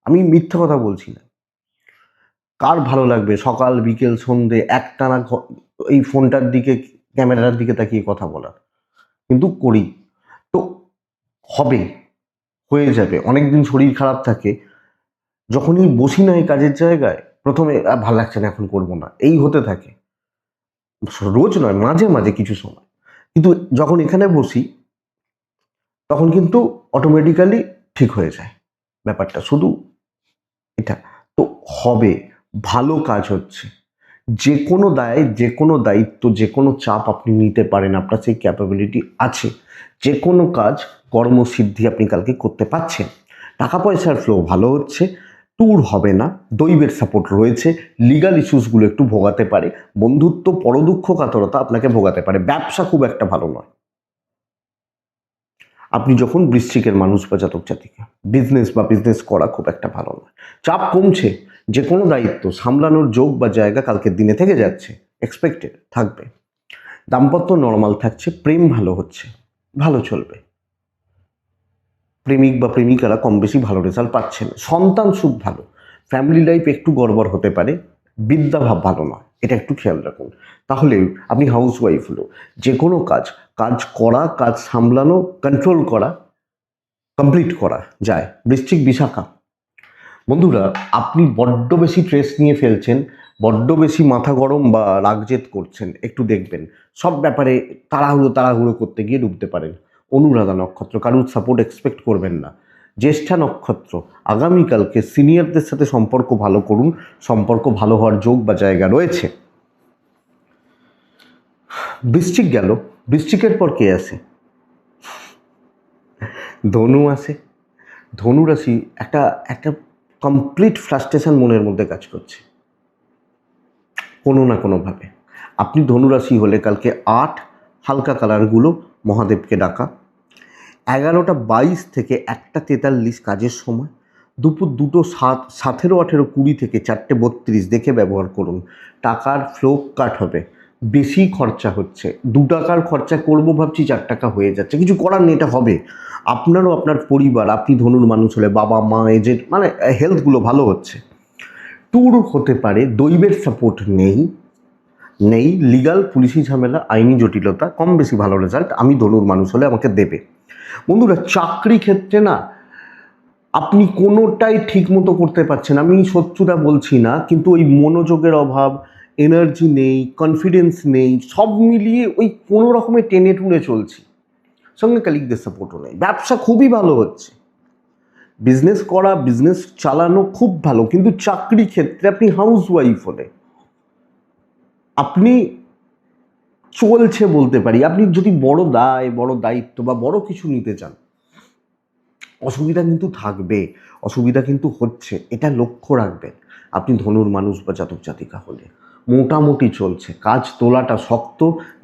আমি মিথ্যা কথা বলছি না। কার ভালো লাগবে সকাল বিকেল সন্ধে একটানা এই ফোনটার দিকে, ক্যামেরার দিকে তাকিয়ে কথা বলার? কিন্তু করি। তো হবে, হয়ে যাবে। অনেকদিন শরীর খারাপ থাকে, যখনই বসি না এই কাজের জায়গায়, প্রথমে ভাল লাগছে না, এখন করবো না, এই হতে থাকে। রোজ নয়, মাঝে মাঝে কিছু সময়। কিন্তু যখন এখানে বসি তখন কিন্তু অটোমেটিক্যালি ঠিক হয়ে যায় ব্যাপারটা। শুধু এটা তো হবে, ভালো কাজ হচ্ছে। যে কোনো দায়, যে কোনো দায়িত্ব, যে কোনো চাপ আপনি নিতে পারেন, আপনার সেই ক্যাপাবিলিটি আছে। যে কোনো কাজ, কর্মসিদ্ধি আপনি কালকে করতে পারছেন। টাকা পয়সার ফ্লো ভালো হচ্ছে, ট্যুর হবে না, দৈবের সাপোর্ট রয়েছে, লিগাল ইস্যুসগুলো একটু ভোগাতে পারে, বন্ধুত্ব পরদুঃখ কাতরতা আপনাকে ভোগাতে পারে, ব্যবসা খুব একটা ভালো নয়। আপনি যখন বৃশ্চিকের মানুষ বা জাতক জাতিকা, বিজনেস করা খুব একটা ভালো নয়। চাপ কমছে, যে কোনো দায়িত্ব সামলানোর যোগ বা জায়গা কালকের দিনে থেকে যাচ্ছে, এক্সপেক্টেড থাকবে। দাম্পত্য নর্মাল থাকছে, প্রেম ভালো হচ্ছে, ভালো চলবে। প্রেমিক বা প্রেমিকারা কম বেশি ভালো রেজাল্ট পাচ্ছেন, সন্তান সুখ ভালো, ফ্যামিলি লাইফ একটু গড়বড় হতে পারে, বিদ্যাভাব ভালো নয়, এটা একটু খেয়াল রাখুন। তাহলে আপনি হাউস ওয়াইফ হলো, যে কোনো কাজ, কাজ করা, কাজ সামলানো, কন্ট্রোল করা, কমপ্লিট করা যায়। বৃশ্চিক বিশাখা, বন্ধুরা আপনি বড্ড বেশি স্ট্রেস নিয়ে ফেলছেন, বড্ড বেশি মাথা গরম বা রাগজেদ করছেন, একটু দেখবেন সব ব্যাপারে তাড়াহুড়ো করতে গিয়ে ডুবতে পারেন। অনুরাধা নক্ষত্র, কারুর সাপোর্ট এক্সপেক্ট করবেন না। জ্যেষ্ঠা নক্ষত্র, আগামীকালকে সিনিয়রদের সাথে সম্পর্ক ভালো করুন, সম্পর্ক ভালো হওয়ার যোগ বা জায়গা রয়েছে। বৃশ্চিক গেল, বৃশ্চিকের পর কে আসে? ধনু আসে। ধনু রাশি, একটা একটা কমপ্লিট ফ্রাস্ট্রেশন মনের মধ্যে কাজ করছে কোনো না কোনোভাবে। আপনি ধনুরাশি হলে কালকে 8 হালকা কালারগুলো মহাদেবকে ডাকা, 11টা 22 থেকে 1টা 43 কাজের সময়, দুপুর 2টো 7, 17, 18, 20 থেকে 4টে 32 দেখে ব্যবহার করুন। টাকার ফ্লো কাট হবে, বেশি খরচা হচ্ছে, 2 টাকার খরচা করবো ভাবছি 4 টাকা হয়ে যাচ্ছে, কিছু করার নেই, এটা হবে। আপনারও আপনার পরিবার, আপনি ধনুর মানুষ হলে বাবা মা এজেড মানে হেলথগুলো ভালো হচ্ছে। ট্যুর হতে পারে, দৈবের সাপোর্ট নেই, লিগাল পুলিশি ঝামেলা, আইনি জটিলতা, কম বেশি ভালো রেজাল্ট আমি ধনুর মানুষ হলে আমাকে দেবে। বন্ধুরা চাকরি ক্ষেত্রে না আপনি কোনোটাই ঠিক মতো করতে পারছেন, আমি শত্রুতা বলছি না, কিন্তু ওই মনোযোগের অভাব, এনার্জি নেই, কনফিডেন্স নেই, সব মিলিয়ে ওই কোনো রকমের টেনে টুনে চলছি, সঙ্গে কালিকদের সাপোর্টও নেই। ব্যবসা খুবই ভালো হচ্ছে, বিজনেস করা, বিজনেস চালানো খুব ভালো, কিন্তু চাকরি ক্ষেত্রে আপনি হাউস ওয়াইফ হলে আপনি চলছে বলতে পারি। আপনি যদি বড় দায়, বড় দায়িত্ব বা বড় কিছু নিতে চান, অসুবিধা কিন্তু থাকবে, অসুবিধা কিন্তু হচ্ছে, এটা লক্ষ্য রাখবেন। আপনি ধনুর মানুষ বা জাতক জাতিকা হলে মোটামুটি চলছে, কাজ তোলাটা শক্ত,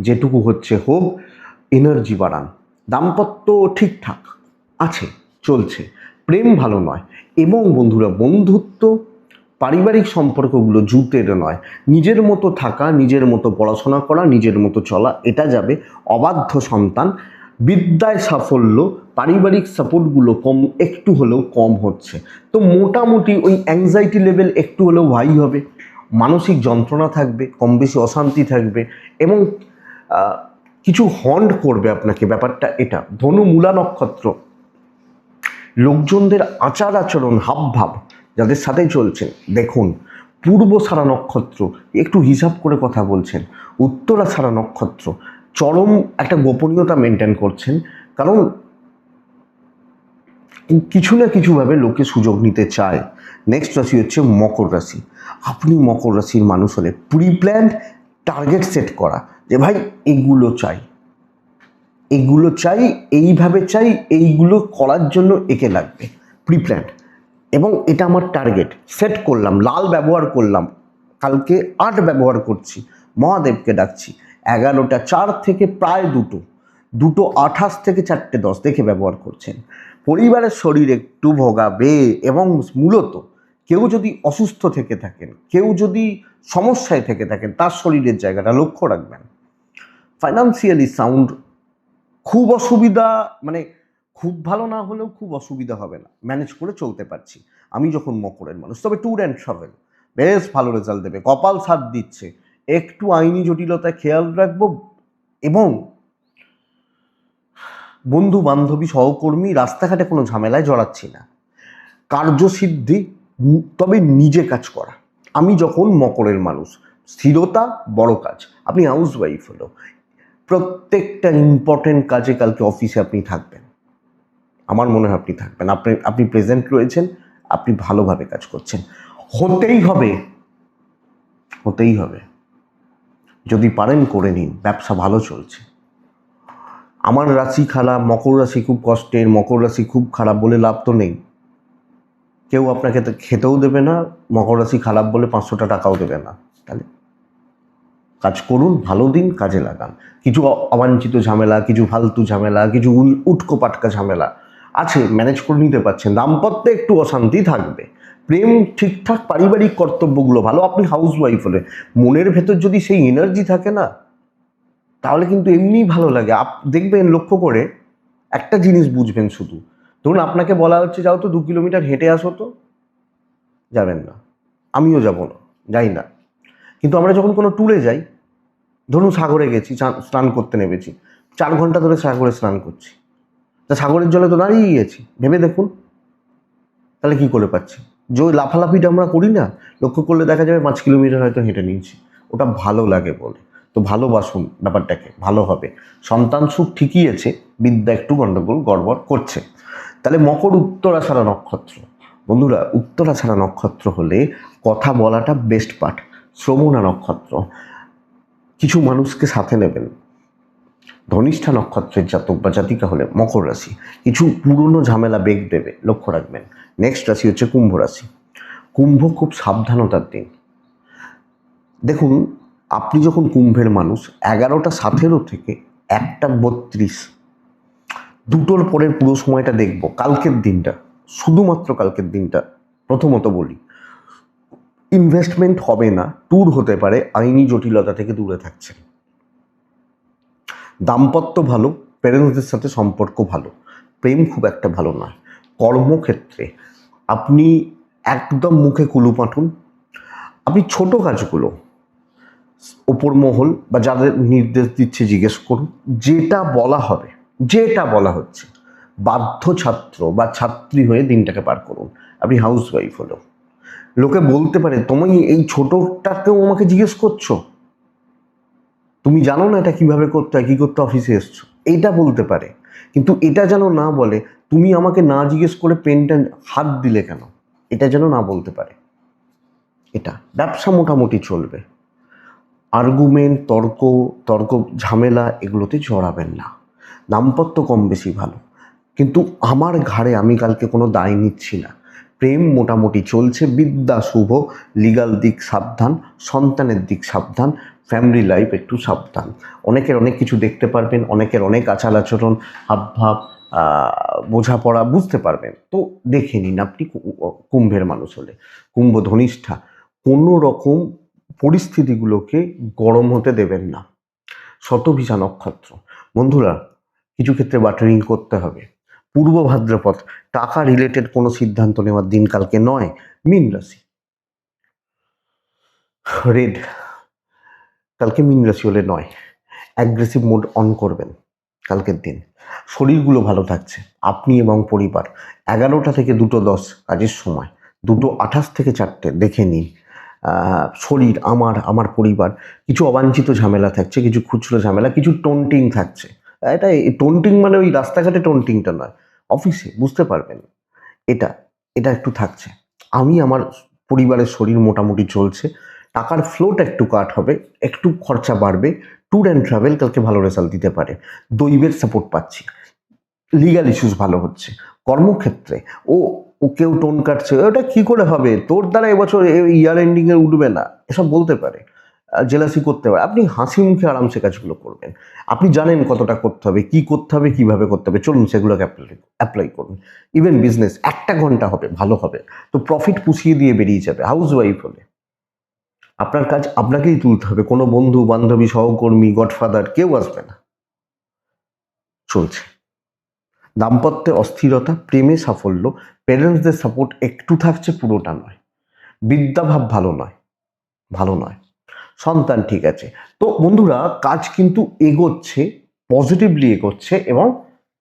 যেটুকু হচ্ছে হোক, এনার্জি বাড়ান। দাম্পত্য ঠিকঠাক আছে, চলছে, প্রেম ভালো নয়। এবং বন্ধুরা বন্ধুত্ব, পারিবারিক সম্পর্কগুলো জুতের নয়, নিজের মতো থাকা, নিজের মতো পড়াশোনা করা, নিজের মতো চলা, এটা যাবে। অবাধ্য সন্তান, বিদ্যায় সাফল্য, পারিবারিক সাপোর্টগুলো একটু হলেও কম হচ্ছে। তো মোটামুটি ওই অ্যাংজাইটি লেভেল একটু হলেও হাই হবে, মানসিক যন্ত্রণা থাকবে, কম বেশি অশান্তি থাকবে, এবং কিছু হন্ট করবে আপনাকে, ব্যাপারটা এটা। ধনু মূলা নক্ষত্র, লোকজনদের আচার আচরণ, হাবভাব যাদের সাথে চলছেন দেখুন। পূর্বসারা নক্ষত্র, একটু হিসাব করে কথা বলছেন। উত্তরাষাঢ়া নক্ষত্র, চরম একটা গোপনীয়তা মেনটেন করছেন, কারণ কিছু না কিছুভাবে লোকে সুযোগ নিতে চায়। নেক্সট রাশি হচ্ছে মকর রাশি। আপনি মকর রাশির মানুষ হলে প্রি প্ল্যান্ড টার্গেট সেট করা, যে ভাই এগুলো চাই, এগুলো চাই, এইভাবে চাই, এইগুলো করার জন্য একে লাগবে, প্রি প্ল্যান্ড, এবং এটা আমার টার্গেট সেট করলাম, লাল ব্যবহার করলাম, কালকে 8 ব্যবহার করছি, মহাদেবকে ডাকছি। 11টা 4 থেকে প্রায় 2টো 28 থেকে 4টে 10 দেখে ব্যবহার করছেন। পরিবারের শরীর একটু ভোগাবে, এবং মূলত কেউ যদি অসুস্থ থেকে থাকেন, কেউ যদি সমস্যায় থেকে থাকেন, তার শরীরের জায়গাটা লক্ষ্য রাখবেন। ফাইন্যান্সিয়ালি সাউন্ড, খুব অসুবিধা মানে খুব ভালো না হলেও খুব অসুবিধা হবে না, ম্যানেজ করে চলতে পারছি আমি যখন মকরের মানুষ। তবে ট্যুর অ্যান্ড ট্রাভেল বেশ ভালো রেজাল্ট দেবে, কপাল সাথ দিচ্ছে। একটু আইনি জটিলতায় খেয়াল রাখবো, এবং বন্ধু বান্ধবী সহকর্মী রাস্তাঘাটে কোনো ঝামেলায় জড়াচ্ছি না। কার্যসিদ্ধি, তবে নিজে কাজ করা। আমি যখন মকরের মানুষ, স্থিরতা বড় কাজ। আপনি হাউস ওয়াইফ হলো, প্রত্যেকটা ইম্পর্টেন্ট কাজে কালকে অফিসে আপনি থাকবেন, আমার মনে হয় আপনি থাকবেন। আপনি প্রেজেন্ট রয়েছেন, আপনি ভালোভাবে কাজ করছেন। হতেই হবে, হতেই হবে, যদি পারেন করে নিন, ব্যবসা ভালো চলছে। আমার রাশি খারাপ, মকর রাশি খুব কষ্টের, মকর রাশি খুব খারাপ বলে লাভ তো নেই। কেউ আপনাকে খেতেও দেবে না, মকর রাশি খারাপ বলে 500টা টাকাও দেবে না। তাহলে কাজ করুন, ভালো দিন, কাজে লাগান। কিছু অবাঞ্ছিত ঝামেলা, কিছু ফালতু ঝামেলা, কিছু উটকো পাটকা ঝামেলা আছে, ম্যানেজ করে নিতে পারছেন। দাম্পত্যে একটু অশান্তি থাকবে, প্রেম ঠিকঠাক, পারিবারিক কর্তব্যগুলো ভালো। আপনি হাউস ওয়াইফ হলে মনের ভেতর যদি সেই এনার্জি থাকে না, তাহলে কিন্তু এমনিই ভালো লাগে। দেখবেন, লক্ষ্য করে একটা জিনিস বুঝবেন শুধু, ধরুন আপনাকে বলা হচ্ছে যাও তো 2 কিলোমিটার হেঁটে আসো, তো যাবেন না, আমিও যাব না, যাই না। কিন্তু আমরা যখন কোনো ট্যুরে যাই, ধরুন সাগরে গেছি, স্নান করতে নেমেছি, 4 ঘন্টা ধরে সাগরে স্নান করছি, তা সাগরের জলে তো দাঁড়িয়ে গেছি, ভেবে দেখুন তাহলে কি করে পাচ্ছি। যে ওই লাফালাফিটা আমরা করি না, লক্ষ্য করলে দেখা যাবে 5 কিলোমিটার হয়তো হেঁটে নিয়েছি, ওটা ভালো লাগে বলে। তো ভালোবাসুন ব্যাপারটাকে, ভালো হবে। সন্তান সুখ ঠিকই আছে, বিদ্যা একটু গণ্ডগোল গড়বড় করছে। তাহলে মকর উত্তরাষাঢ়া নক্ষত্র, বন্ধুরা উত্তরাষাঢ়া নক্ষত্র হলে কথা বলাটা বেস্ট পার্ট। শ্রবণা নক্ষত্র, কিছু মানুষকে সাথে নেবেন। ধনিষ্ঠা নক্ষত্রের জাতক বা জাতিকা হলে মকর রাশি, কিছু পুরনো ঝামেলা বেগ দেবে, লক্ষ্য রাখবেন। নেক্সট রাশি হচ্ছে কুম্ভ রাশি। কুম্ভ খুব সাবধানতার দিন। দেখুন, আপনি যখন কুম্ভের মানুষ, 11টা 17 থেকে 1টা 32, দুটোর পরের পুরো সময়টা দেখব, কালকের দিনটা, শুধুমাত্র কালকের দিনটা প্রথমত বলি, ইনভেস্টমেন্ট হবে না, ট্যুর হতে পারে, আইনি জটিলতা থেকে দূরে থাকছেন। দাম্পত্য ভালো, প্যারেন্টসদের সাথে সম্পর্ক ভালো, প্রেম খুব একটা ভালো নয়। কর্মক্ষেত্রে আপনি একদম মুখে কুলু পাঠুন। আপনি ছোট কাজগুলো ওপর মহল বা যাদের নির্দেশ দিচ্ছে জিজ্ঞেস করুন, যেটা বলা হবে, যেটা বলা হচ্ছে, বাধ্য ছাত্র বা ছাত্রী হয়ে দিনটাকে পার করুন। আপনি হাউস ওয়াইফ হলেও লোকে বলতে পারে, তুমি এই ছোটটাকেও আমাকে জিজ্ঞেস করছো, তুমি জানো না এটা কিভাবে করতে হয়, কী করতে অফিসে এসছো, এইটা বলতে পারে। কিন্তু এটা যেন না বলে, তুমি আমাকে না জিজ্ঞেস করে পেনটা হাত দিলে কেন, এটা যেন না বলতে পারে। এটা ব্যবসা মোটামুটি চলবে। আর্গুমেন্ট, তর্ক তর্ক ঝামেলা এগুলোতে জড়াবেন না। দাম্পত্য কম বেশি ভালো, কিন্তু আমার ঘাড়ে আমি কালকে কোনো দায় নিচ্ছি না। প্রেম মোটামুটি চলছে, বিদ্যা শুভ, লিগাল দিক সাবধান, সন্তানের দিক সাবধান, ফ্যামিলি লাইফ একটু সাবধান। অনেকের অনেক কিছু দেখতে পারবেন, অনেকের অনেক আচার আচরণ, হাবভাব, বোঝাপড়া বুঝতে পারবেন। তো দেখে নিন আপনি কুম্ভের মানুষ হলে। কুম্ভ ধনিষ্ঠা, কোনো রকম পরিস্থিতিগুলোকে গরম হতে দেবেন না। শতভিষা নক্ষত্র, বন্ধুরা কিছু ক্ষেত্রে বাটারিং করতে হবে। পূর্ব ভাদ্রপদ, টাকা রিলেটেড কোনো সিদ্ধান্ত নেওয়ার দিন কালকে নয়। মীন রাশি, রেড, কালকে মীন রাশি হলে নয়। অ্যাগ্রেসিভ মোড অন করবেন কালকের দিন। শরীরগুলো ভালো থাকছে, আপনি এবং পরিবার। 11টা থেকে 2:10 কাজের সময়, 2:28 থেকে 4টে দেখে নিন। শরীর, আমার পরিবার, কিছু অবাঞ্ছিত ঝামেলা থাকছে, কিছু খুচরো ঝামেলা, কিছু টোন্টিং থাকছে। এটা টোন্টিং মানে ওই রাস্তাঘাটে টোন্টিংটা নয়, অফিসে বুঝতে পারবেন। এটা এটা একটু থাকছে। আমার পরিবারের শরীর মোটামুটি চলছে, টাকার ফ্লোটা একটু কাট হবে, একটু খরচা বাড়বে। ট্যুর অ্যান্ড ট্রাভেল কালকে ভালো রেজাল্ট দিতে পারে। দৈবের সাপোর্ট পাচ্ছি, লিগাল ইস্যুস ভালো হচ্ছে। কর্মক্ষেত্রে ও ও কেউ টোন কাটছে, ওটা কি করে হবে, তোর দ্বারা এবছর ইয়ার এন্ডিংয়ে উঠবে না, এসব বলতে পারে, জেলাসি করতে পারে। আপনি হাসি মুখে আরামসে কাজগুলো করবেন। আপনি জানেন কতটা করতে হবে, কি করতে হবে, কিভাবে করতে হবে, চলুন সেগুলোকে অ্যাপ্লাই করুন। ইভেন বিজনেস 1 ঘন্টা হবে, ভালো হবে, তো প্রফিট পুষিয়ে দিয়ে বেরিয়ে যাবে। হাউস ওয়াইফ হলে আপনার কাজ আপনাকেই তুলতে হবে, কোনো বন্ধু বান্ধবী সহকর্মী গডফাদার কেউ আসবে না। চলছে, দাম্পত্যে অস্থিরতা, প্রেমে সাফল্য, প্যারেন্টসদের সাপোর্ট একটু থাকছে, পুরোটা নয়। বিদ্যাভাব ভালো নয়। সন্তান ঠিক আছে। তো বন্ধুরা, কাজ কিন্তু এগোচ্ছে, পজিটিভলি এগোচ্ছে এবং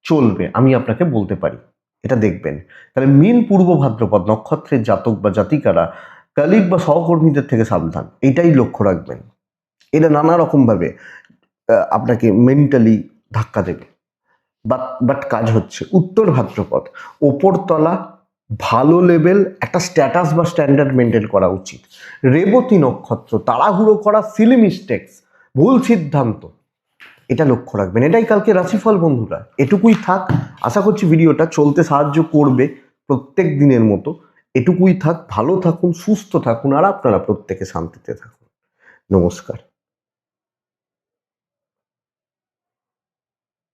চলবে, আমি আপনাকে বলতে পারি। এটা দেখবেন। তাহলে মীন পূর্ব ভাদ্রপদ নক্ষত্রের জাতক বা জাতিকারা কলিগ বা সহকর্মীদের থেকে সাবধান, এটাই লক্ষ্য রাখবেন। এটা নানা রকমভাবে আপনাকে মেন্টালি ধাক্কা দেবে। বাট কাজ হচ্ছে। উত্তর ভাদ্রপদ ওপরতলা, ভালো লেভেল, একটা স্ট্যাটাস বা স্ট্যান্ডার্ড মেনটেন করা উচিত। রেবতী নক্ষত্র, তাড়াহুড়ো করা, সিলি মিস্টেক্স, ভুল সিদ্ধান্ত, এটা লক্ষ্য রাখবেন। এটাই কালকে রাশিফল বন্ধুরা, এটুকুই থাক। আশা করছি ভিডিওটা চলতে সাহায্য করবে প্রত্যেক দিনের মতো। এটুকুই থাক। ভালো থাকুন, সুস্থ থাকুন, আর আপনারা প্রত্যেকে শান্তিতে থাকুন। নমস্কার।